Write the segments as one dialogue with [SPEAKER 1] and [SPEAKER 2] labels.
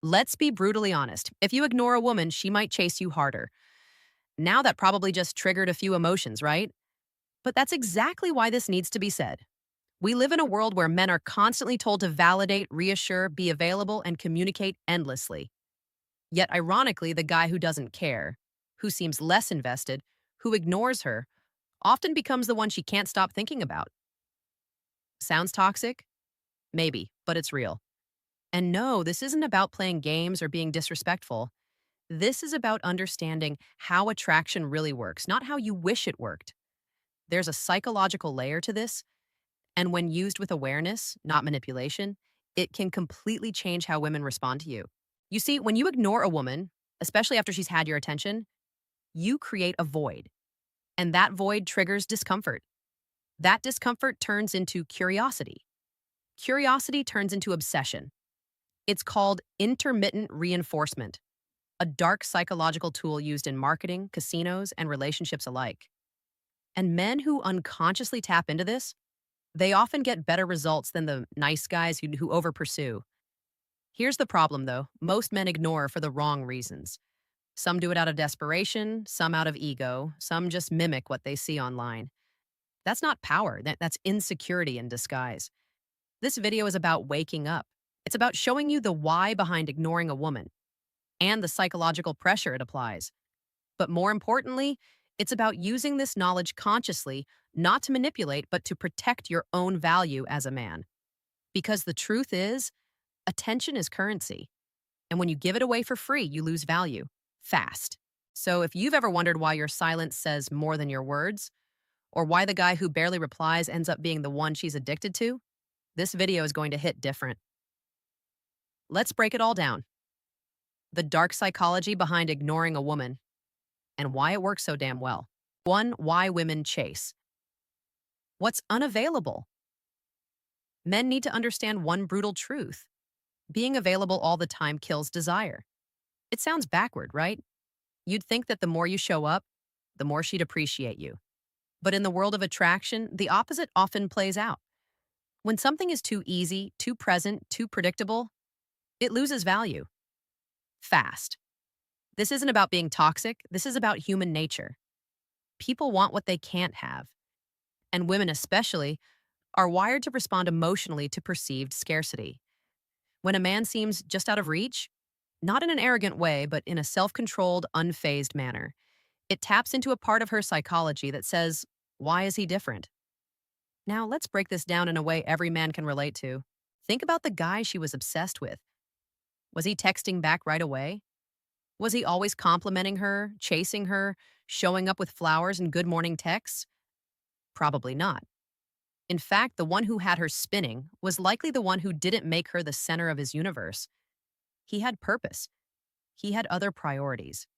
[SPEAKER 1] Let's be brutally honest. If you ignore a woman, she might chase you harder. Now that probably just triggered a few emotions, right? But that's exactly why this needs to be said. We live in a world where men are constantly told to validate, reassure, be available, and communicate endlessly. Yet, ironically, the guy who doesn't care, who seems less invested, who ignores her, often becomes the one she can't stop thinking about. Sounds toxic? Maybe, but it's real. And no, this isn't about playing games or being disrespectful. This is about understanding how attraction really works, not how you wish it worked. There's a psychological layer to this, and when used with awareness, not manipulation, it can completely change how women respond to you. You see, when you ignore a woman, especially after she's had your attention, you create a void, and that void triggers discomfort. That discomfort turns into curiosity. Curiosity turns into obsession. It's called intermittent reinforcement, a dark psychological tool used in marketing, casinos, and relationships alike. And men who unconsciously tap into this, they often get better results than the nice guys who over pursue. Here's the problem, though. Most men ignore for the wrong reasons. Some do it out of desperation, some out of ego, some just mimic what they see online. That's not power, that's insecurity in disguise. This video is about waking up. It's about showing you the why behind ignoring a woman and the psychological pressure it applies. But more importantly, it's about using this knowledge consciously, not to manipulate, but to protect your own value as a man. Because the truth is, attention is currency. And when you give it away for free, you lose value fast. So if you've ever wondered why your silence says more than your words, or why the guy who barely replies ends up being the one she's addicted to, this video is going to hit different. Let's break it all down. The dark psychology behind ignoring a woman and why it works so damn well. 1. Why women chase. What's unavailable? Men need to understand one brutal truth. Being available all the time kills desire. It sounds backward, right? You'd think that the more you show up, the more she'd appreciate you. But in the world of attraction, the opposite often plays out. When something is too easy, too present, too predictable, it loses value. Fast. This isn't about being toxic, this is about human nature. People want what they can't have. And women especially are wired to respond emotionally to perceived scarcity. When a man seems just out of reach, not in an arrogant way, but in a self-controlled, unfazed manner, it taps into a part of her psychology that says, why is he different? Now, let's break this down in a way every man can relate to. Think about the guy she was obsessed with. Was he texting back right away? Was he always complimenting her, chasing her, showing up with flowers and good morning texts? Probably not. In fact, the one who had her spinning was likely the one who didn't make her the center of his universe. He had purpose. He had other priorities.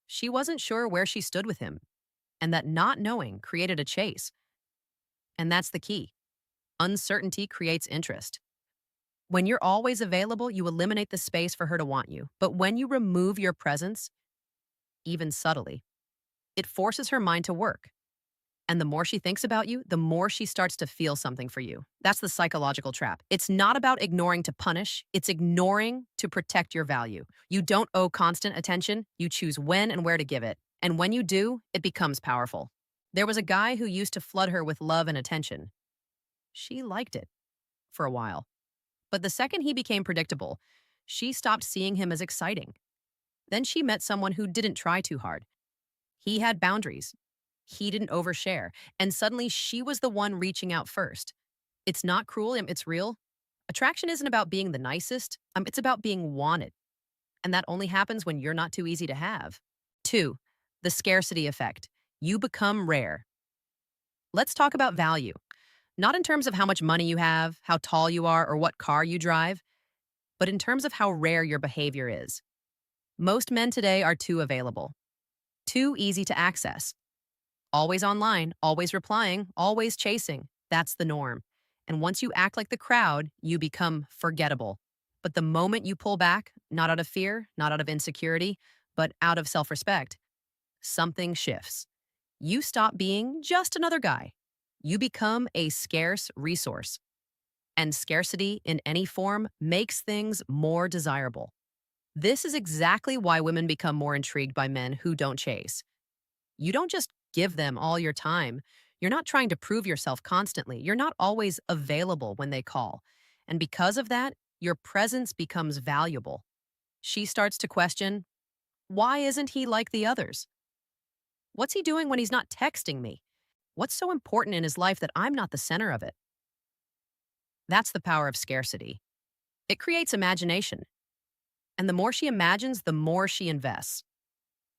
[SPEAKER 1] She wasn't sure where she stood with him, and that not knowing created a chase. And that's the key. Uncertainty creates interest. When you're always available, you eliminate the space for her to want you. But when you remove your presence, even subtly, it forces her mind to work. And the more she thinks about you, the more she starts to feel something for you. That's the psychological trap. It's not about ignoring to punish, it's ignoring to protect your value. You don't owe constant attention, you choose when and where to give it. And when you do, it becomes powerful. There was a guy who used to flood her with love and attention. She liked it for a while. But the second he became predictable, she stopped seeing him as exciting. Then she met someone who didn't try too hard. He had boundaries. He didn't overshare. And suddenly she was the one reaching out first. It's not cruel, it's real. Attraction isn't about being the nicest, it's about being wanted. And that only happens when you're not too easy to have. 2. The scarcity effect. You become rare. Let's talk about value. Not in terms of how much money you have, how tall you are, or what car you drive, but in terms of how rare your behavior is. Most men today are too available, too easy to access. Always online, always replying, always chasing. That's the norm. And once you act like the crowd, you become forgettable. But the moment you pull back, not out of fear, not out of insecurity, but out of self-respect, something shifts. You stop being just another guy. You become a scarce resource. And scarcity in any form makes things more desirable. This is exactly why women become more intrigued by men who don't chase. You don't just give them all your time. You're not trying to prove yourself constantly. You're not always available when they call. And because of that, your presence becomes valuable. She starts to question, why isn't he like the others? What's he doing when he's not texting me? What's so important in his life that I'm not the center of it? That's the power of scarcity. It creates imagination. And the more she imagines, the more she invests.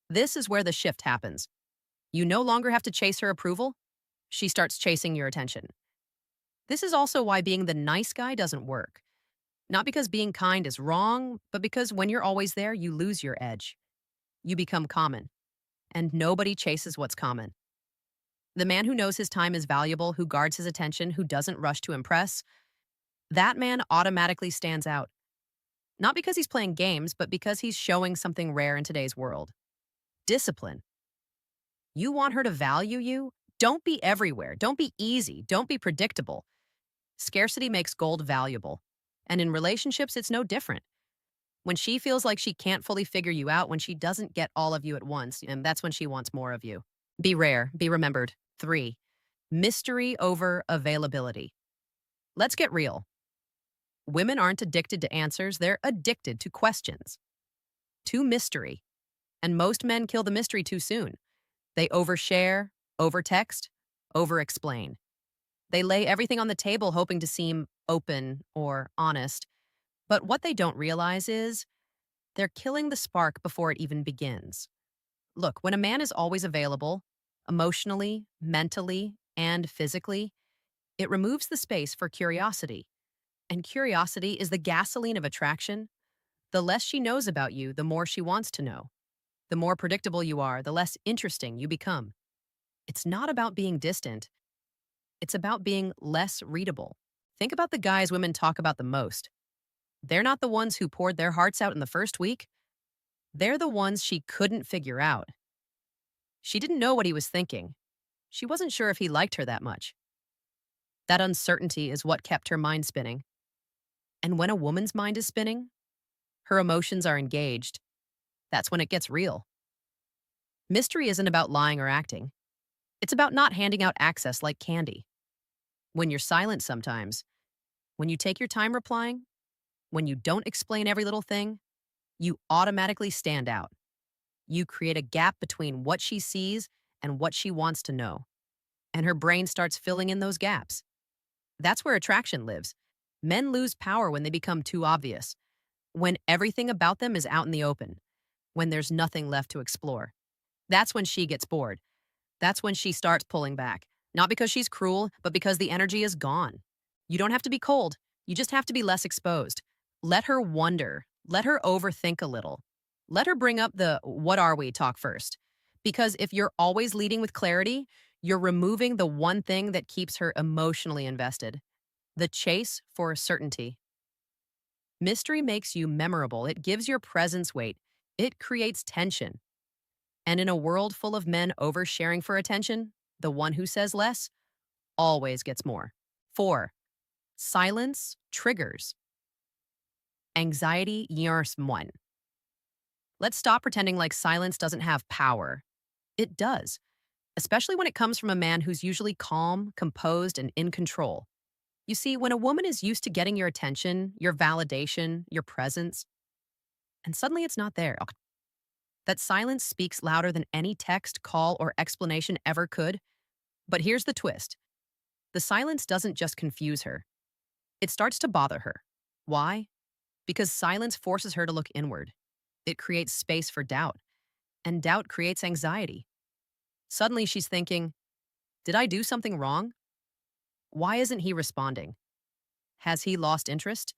[SPEAKER 1] This is where the shift happens. You no longer have to chase her approval. She starts chasing your attention. This is also why being the nice guy doesn't work. Not because being kind is wrong, but because when you're always there, you lose your edge. You become common, and nobody chases what's common. The man who knows his time is valuable, who guards his attention, who doesn't rush to impress, that man automatically stands out. Not because he's playing games, but because he's showing something rare in today's world. Discipline. You want her to value you? Don't be everywhere. Don't be easy. Don't be predictable. Scarcity makes gold valuable. And in relationships, it's no different. When she feels like she can't fully figure you out, when she doesn't get all of you at once, and that's when she wants more of you. Be rare, be remembered. 3, mystery over availability. Let's get real. Women aren't addicted to answers, they're addicted to questions, to mystery. And most men kill the mystery too soon. They overshare, overtext, overexplain. They lay everything on the table hoping to seem open or honest. But what they don't realize is they're killing the spark before it even begins. Look, when a man is always available, emotionally, mentally, and physically, it removes the space for curiosity. And curiosity is the gasoline of attraction. The less she knows about you, the more she wants to know. The more predictable you are, the less interesting you become. It's not about being distant. It's about being less readable. Think about the guys women talk about the most. They're not the ones who poured their hearts out in the first week. They're the ones she couldn't figure out. She didn't know what he was thinking. She wasn't sure if he liked her that much. That uncertainty is what kept her mind spinning. And when a woman's mind is spinning, her emotions are engaged. That's when it gets real. Mystery isn't about lying or acting. It's about not handing out access like candy. When you're silent sometimes, when you take your time replying, when you don't explain every little thing, you automatically stand out. You create a gap between what she sees and what she wants to know. And her brain starts filling in those gaps. That's where attraction lives. Men lose power when they become too obvious, when everything about them is out in the open, when there's nothing left to explore. That's when she gets bored. That's when she starts pulling back. Not because she's cruel, but because the energy is gone. You don't have to be cold. You just have to be less exposed. Let her wonder. Let her overthink a little. Let her bring up the what are we talk first. Because if you're always leading with clarity, you're removing the one thing that keeps her emotionally invested, the chase for certainty. Mystery makes you memorable. It gives your presence weight. It creates tension. And in a world full of men oversharing for attention, the one who says less always gets more. 4, silence triggers. Anxiety years 1. Let's stop pretending like silence doesn't have power. It does, especially when it comes from a man who's usually calm, composed, and in control. You see, when a woman is used to getting your attention, your validation, your presence, and suddenly it's not there, that silence speaks louder than any text, call, or explanation ever could. But here's the twist. The silence doesn't just confuse her. It starts to bother her. Why? Because silence forces her to look inward. It creates space for doubt, and doubt creates anxiety. Suddenly she's thinking, did I do something wrong? Why isn't he responding? Has he lost interest?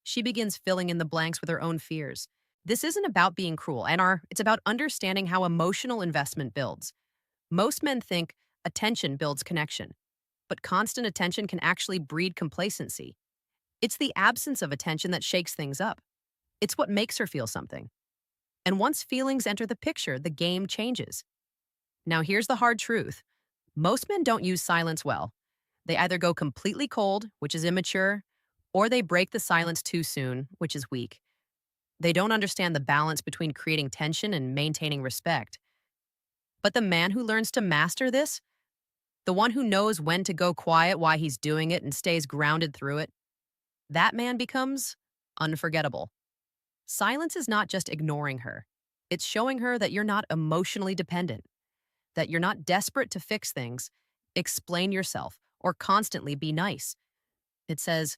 [SPEAKER 1] She begins filling in the blanks with her own fears. This isn't about being cruel, it's about understanding how emotional investment builds. Most men think attention builds connection, but constant attention can actually breed complacency. It's the absence of attention that shakes things up. It's what makes her feel something. And once feelings enter the picture, the game changes. Now here's the hard truth. Most men don't use silence well. They either go completely cold, which is immature, or they break the silence too soon, which is weak. They don't understand the balance between creating tension and maintaining respect. But the man who learns to master this, the one who knows when to go quiet, why he's doing it, and stays grounded through it, that man becomes unforgettable. Silence is not just ignoring her, it's showing her that you're not emotionally dependent, that you're not desperate to fix things, explain yourself, or constantly be nice. It says,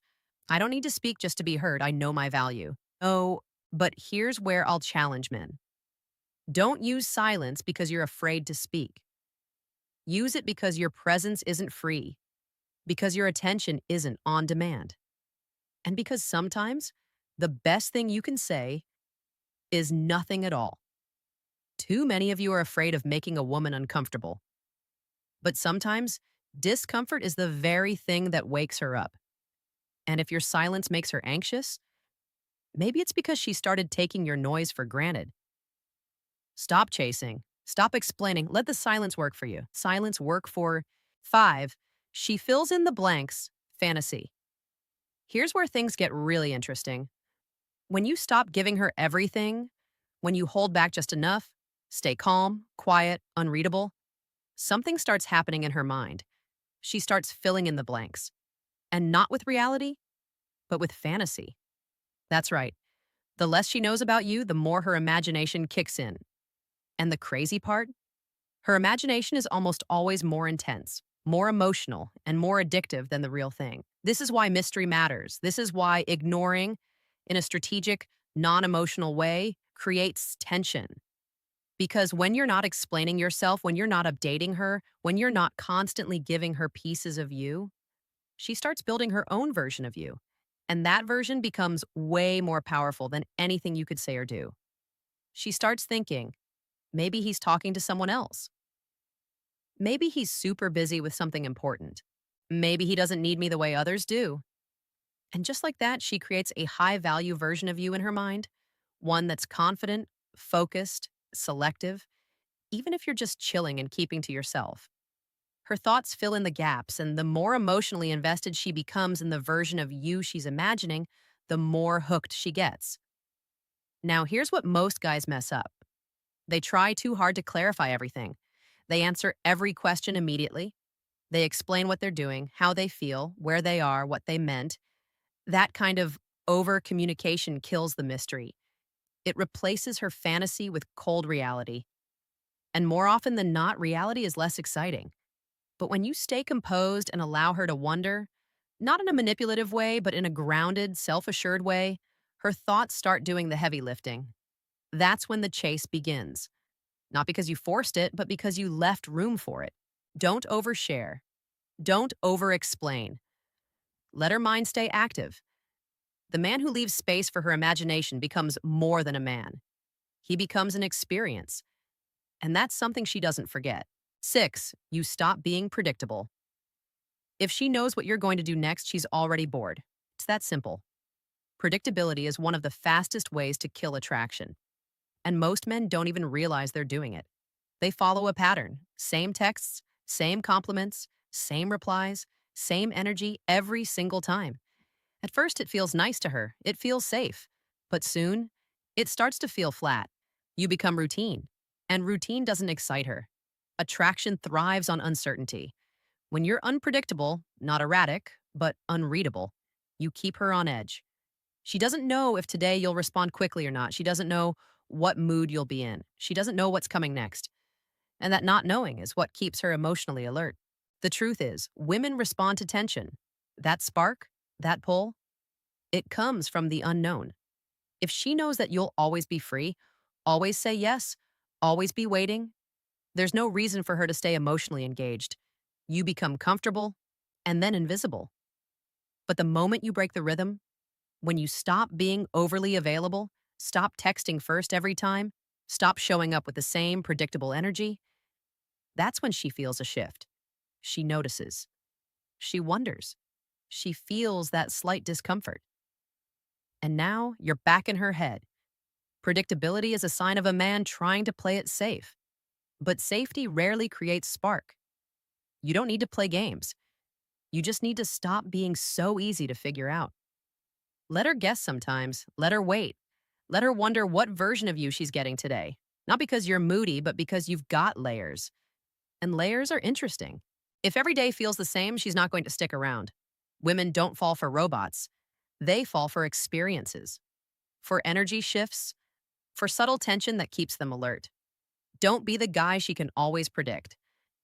[SPEAKER 1] I don't need to speak just to be heard. I know my value. Oh, but here's where I'll challenge men. Don't use silence because you're afraid to speak. Use it because your presence isn't free, because your attention isn't on demand, and because sometimes the best thing you can say is nothing at all. Too many of you are afraid of making a woman uncomfortable. But sometimes discomfort is the very thing that wakes her up. And if your silence makes her anxious, maybe it's because she started taking your noise for granted. Stop chasing. Stop explaining. Let the silence work for you. Silence work for 5. She fills in the blanks. Fantasy. Here's where things get really interesting. When you stop giving her everything, when you hold back just enough, stay calm, quiet, unreadable, something starts happening in her mind. She starts filling in the blanks. And not with reality, but with fantasy. That's right. The less she knows about you, the more her imagination kicks in. And the crazy part? Her imagination is almost always more intense, more emotional, and more addictive than the real thing. This is why mystery matters. This is why ignoring in a strategic, non emotional way creates tension. Because when you're not explaining yourself, when you're not updating her, when you're not constantly giving her pieces of you, she starts building her own version of you. And that version becomes way more powerful than anything you could say or do. She starts thinking, maybe he's talking to someone else. Maybe he's super busy with something important. Maybe he doesn't need me the way others do. And just like that, she creates a high value version of you in her mind, one that's confident, focused, selective, even if you're just chilling and keeping to yourself. Her thoughts fill in the gaps, and the more emotionally invested she becomes in the version of you she's imagining, the more hooked she gets. Now, here's what most guys mess up. They try too hard to clarify everything. They answer every question immediately. They explain what they're doing, how they feel, where they are, what they meant. That kind of over communication kills the mystery. It replaces her fantasy with cold reality. And more often than not, reality is less exciting. But when you stay composed and allow her to wonder, not in a manipulative way, but in a grounded, self assured way, her thoughts start doing the heavy lifting. That's when the chase begins. Not because you forced it, but because you left room for it. Don't overshare. Don't over explain. Let her mind stay active. The man who leaves space for her imagination becomes more than a man. He becomes an experience. And that's something she doesn't forget. 6, you stop being predictable. If she knows what you're going to do next, she's already bored. It's that simple. Predictability is one of the fastest ways to kill attraction. And most men don't even realize they're doing it. They follow a pattern. Same texts, same compliments, same replies, same energy every single time. At first, it feels nice to her. It feels safe. But soon, it starts to feel flat. You become routine. And routine doesn't excite her. Attraction thrives on uncertainty. When you're unpredictable, not erratic, but unreadable, you keep her on edge. She doesn't know if today you'll respond quickly or not. She doesn't know what mood you'll be in. She doesn't know what's coming next. And that not knowing is what keeps her emotionally alert. The truth is, women respond to tension. That spark, that pull, it comes from the unknown. If she knows that you'll always be free, always say yes, always be waiting, there's no reason for her to stay emotionally engaged. You become comfortable and then invisible. But the moment you break the rhythm, when you stop being overly available, stop texting first every time, stop showing up with the same predictable energy, that's when she feels a shift. She notices. She wonders. She feels that slight discomfort. And now you're back in her head. Predictability is a sign of a man trying to play it safe. But safety rarely creates spark. You don't need to play games. You just need to stop being so easy to figure out. Let her guess sometimes. Let her wait. Let her wonder what version of you she's getting today. Not because you're moody, but because you've got layers. And layers are interesting. If every day feels the same, she's not going to stick around. Women don't fall for robots, they fall for experiences, for energy shifts, for subtle tension that keeps them alert. Don't be the guy she can always predict.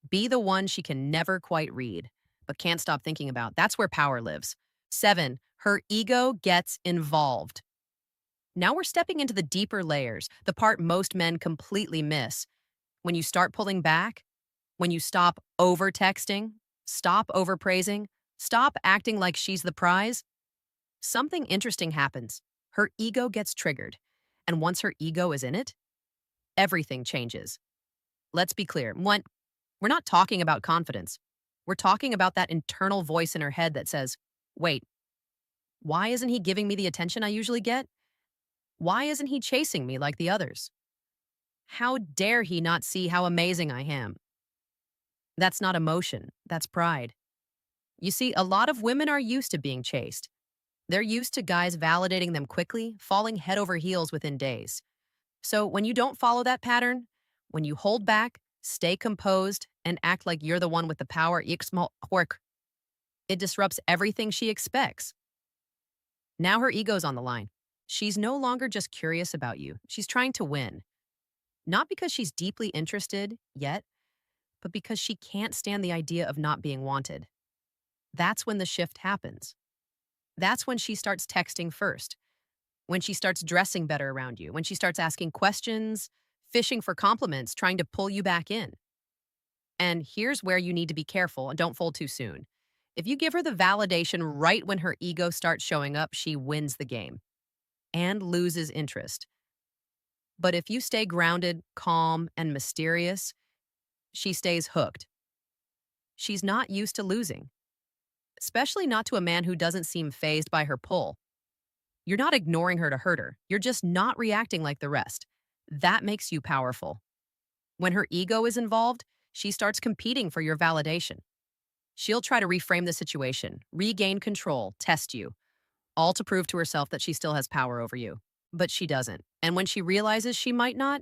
[SPEAKER 1] Be the one she can never quite read, but can't stop thinking about. That's where power lives. 7, her ego gets involved. Now we're stepping into the deeper layers, the part most men completely miss. When you start pulling back, when you stop over texting, stop overpraising, stop acting like she's the prize, something interesting happens. Her ego gets triggered. And once her ego is in it, everything changes. Let's be clear. One, we're not talking about confidence. We're talking about that internal voice in her head that says, wait, why isn't he giving me the attention I usually get? Why isn't he chasing me like the others? How dare he not see how amazing I am? That's not emotion, that's pride. You see, a lot of women are used to being chased. They're used to guys validating them quickly, falling head over heels within days. So when you don't follow that pattern, when you hold back, stay composed, and act like you're the one with the power, it disrupts everything she expects. Now her ego's on the line. She's no longer just curious about you. She's trying to win. Not because she's deeply interested yet, but because she can't stand the idea of not being wanted. That's when the shift happens. That's when she starts texting first, when she starts dressing better around you, when she starts asking questions, fishing for compliments, trying to pull you back in. And here's where you need to be careful and don't fold too soon. If you give her the validation right when her ego starts showing up, she wins the game and loses interest. But if you stay grounded, calm, and mysterious, she stays hooked. She's not used to losing, especially not to a man who doesn't seem fazed by her pull. You're not ignoring her to hurt her. You're just not reacting like the rest. That makes you powerful. When her ego is involved, she starts competing for your validation. She'll try to reframe the situation, regain control, test you, all to prove to herself that she still has power over you. But she doesn't. And when she realizes she might not,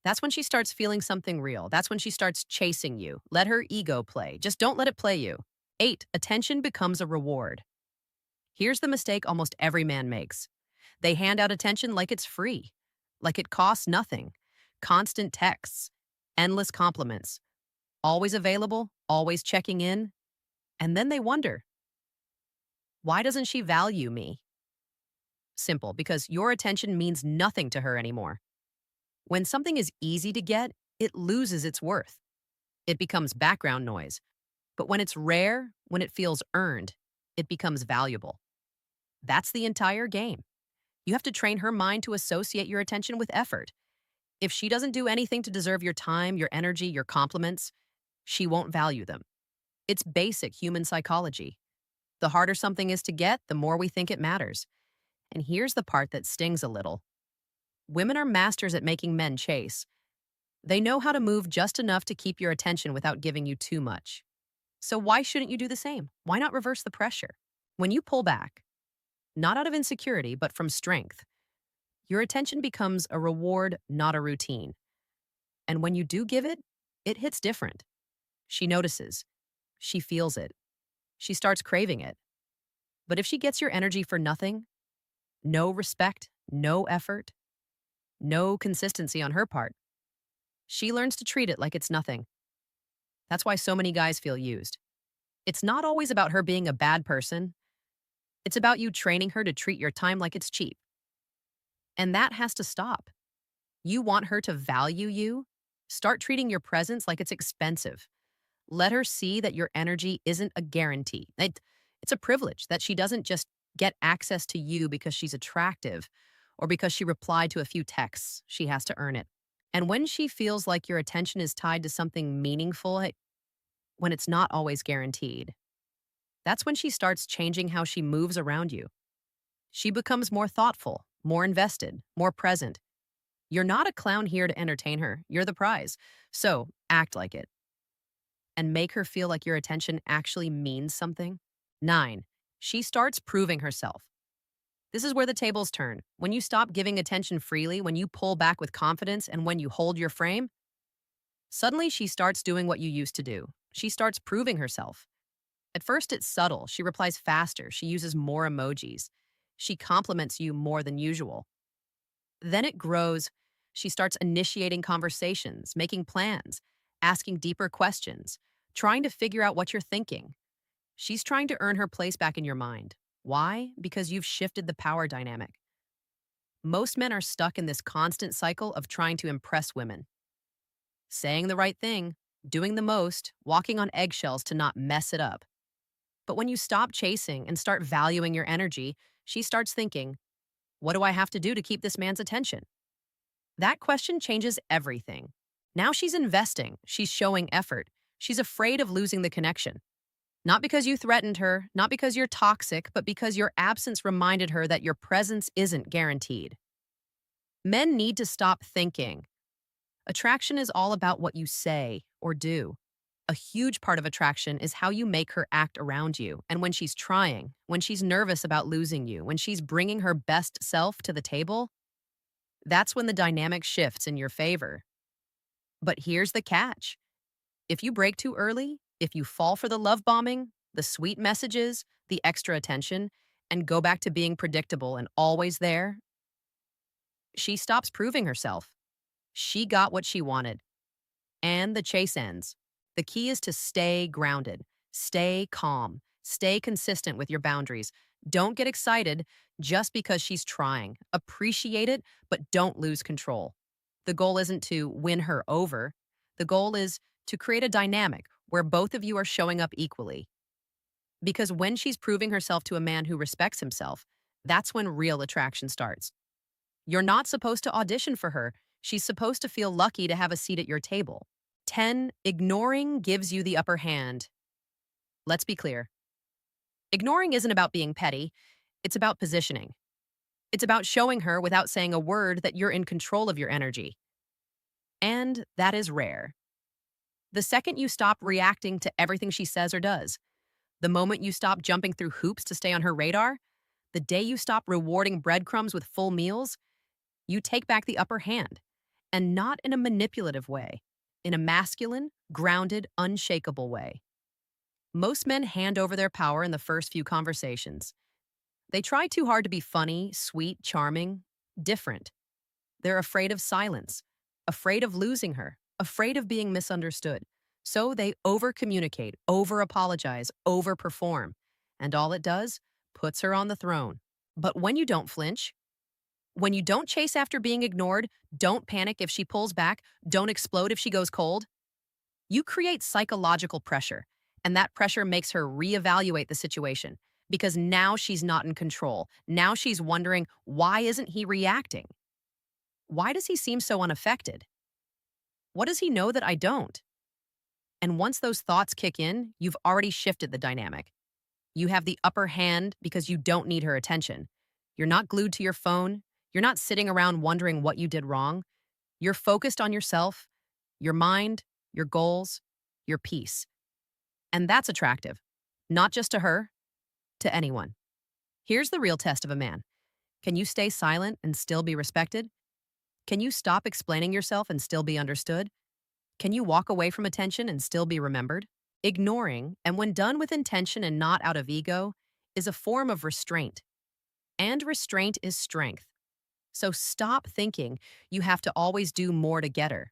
[SPEAKER 1] that's when she starts feeling something real. That's when she starts chasing you. Let her ego play. Just don't let it play you. 8, attention becomes a reward. Here's the mistake almost every man makes. They hand out attention like it's free, like it costs nothing. Constant texts, endless compliments, always available, always checking in. And then they wonder, why doesn't she value me? Simple, because your attention means nothing to her anymore. When something is easy to get, it loses its worth. It becomes background noise. But when it's rare, when it feels earned, it becomes valuable. That's the entire game. You have to train her mind to associate your attention with effort. If she doesn't do anything to deserve your time, your energy, your compliments, she won't value them. It's basic human psychology. The harder something is to get, the more we think it matters. And here's the part that stings a little. Women are masters at making men chase. They know how to move just enough to keep your attention without giving you too much. So why shouldn't you do the same? Why not reverse the pressure? When you pull back, not out of insecurity, but from strength, your attention becomes a reward, not a routine. And when you do give it, it hits different. She notices. She feels it. She starts craving it. But if she gets your energy for nothing, no respect, no effort, no consistency on her part, she learns to treat it like it's nothing. That's why so many guys feel used. It's not always about her being a bad person. It's about you training her to treat your time like it's cheap. And that has to stop. You want her to value you? Start treating your presence like it's expensive. Let her see that your energy isn't a guarantee. It's a privilege, that she doesn't just get access to you because she's attractive or because she replied to a few texts. She has to earn it. And when she feels like your attention is tied to something meaningful, when it's not always guaranteed, that's when she starts changing how she moves around you. She becomes more thoughtful, more invested, more present. You're not a clown here to entertain her. You're the prize. So act like it and make her feel like your attention actually means something. 9, she starts proving herself. This is where the tables turn. When you stop giving attention freely, when you pull back with confidence, and when you hold your frame, suddenly she starts doing what you used to do. She starts proving herself. At first, it's subtle. She replies faster. She uses more emojis. She compliments you more than usual. Then it grows. She starts initiating conversations, making plans, asking deeper questions, trying to figure out what you're thinking. She's trying to earn her place back in your mind. Why? Because you've shifted the power dynamic. Most men are stuck in this constant cycle of trying to impress women, saying the right thing, doing the most, walking on eggshells to not mess it up. But when you stop chasing and start valuing your energy, she starts thinking, what do I have to do to keep this man's attention? That question changes everything. Now she's investing, she's showing effort, she's afraid of losing the connection. Not because you threatened her, not because you're toxic, but because your absence reminded her that your presence isn't guaranteed. Men need to stop thinking. Attraction is all about what you say or do. A huge part of attraction is how you make her act around you. And when she's trying, when she's nervous about losing you, when she's bringing her best self to the table, that's when the dynamic shifts in your favor. But here's the catch. If you break too early, if you fall for the love bombing, the sweet messages, the extra attention, and go back to being predictable and always there, she stops proving herself. She got what she wanted, and the chase ends. The key is to stay grounded, stay calm, stay consistent with your boundaries. Don't get excited just because she's trying. Appreciate it, but don't lose control. The goal isn't to win her over. The goal is to create a dynamic where both of you are showing up equally. Because when she's proving herself to a man who respects himself, that's when real attraction starts. You're not supposed to audition for her. She's supposed to feel lucky to have a seat at your table. 10. Ignoring gives you the upper hand. Let's be clear. Ignoring isn't about being petty. It's about positioning. It's about showing her without saying a word that you're in control of your energy. And that is rare. The second you stop reacting to everything she says or does, the moment you stop jumping through hoops to stay on her radar, the day you stop rewarding breadcrumbs with full meals, you take back the upper hand. And not in a manipulative way, in a masculine, grounded, unshakable way. Most men hand over their power in the first few conversations. They try too hard to be funny, sweet, charming, different. They're afraid of silence, afraid of losing her, afraid of being misunderstood. So they over-communicate, over-apologize, over-perform. And all it does, puts her on the throne. But when you don't flinch, when you don't chase after being ignored, don't panic if she pulls back, don't explode if she goes cold, you create psychological pressure, and that pressure makes her reevaluate the situation because now she's not in control. Now she's wondering, why isn't he reacting? Why does he seem so unaffected? What does he know that I don't? And once those thoughts kick in, you've already shifted the dynamic. You have the upper hand because you don't need her attention. You're not glued to your phone. You're not sitting around wondering what you did wrong. You're focused on yourself, your mind, your goals, your peace. And that's attractive, not just to her, to anyone. Here's the real test of a man. Can you stay silent and still be respected? Can you stop explaining yourself and still be understood? Can you walk away from attention and still be remembered? Ignoring, and when done with intention and not out of ego, is a form of restraint. And restraint is strength. So stop thinking you have to always do more to get her.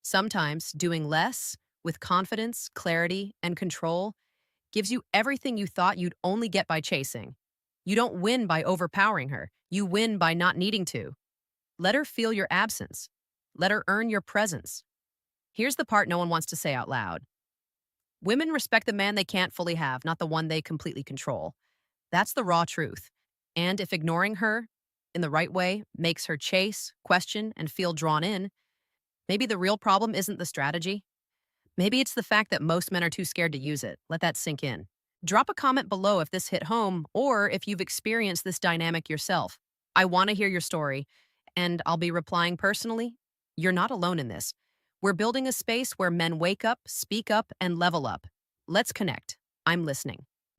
[SPEAKER 1] Sometimes doing less, with confidence, clarity, and control, gives you everything you thought you'd only get by chasing. You don't win by overpowering her. You win by not needing to. Let her feel your absence. Let her earn your presence. Here's the part no one wants to say out loud. Women respect the man they can't fully have, not the one they completely control. That's the raw truth. And if ignoring her in the right way makes her chase, question, and feel drawn in, maybe the real problem isn't the strategy. Maybe it's the fact that most men are too scared to use it. Let that sink in. Drop a comment below if this hit home or if you've experienced this dynamic yourself. I want to hear your story, and I'll be replying personally. You're not alone in this. We're building a space where men wake up, speak up, and level up. Let's connect. I'm listening.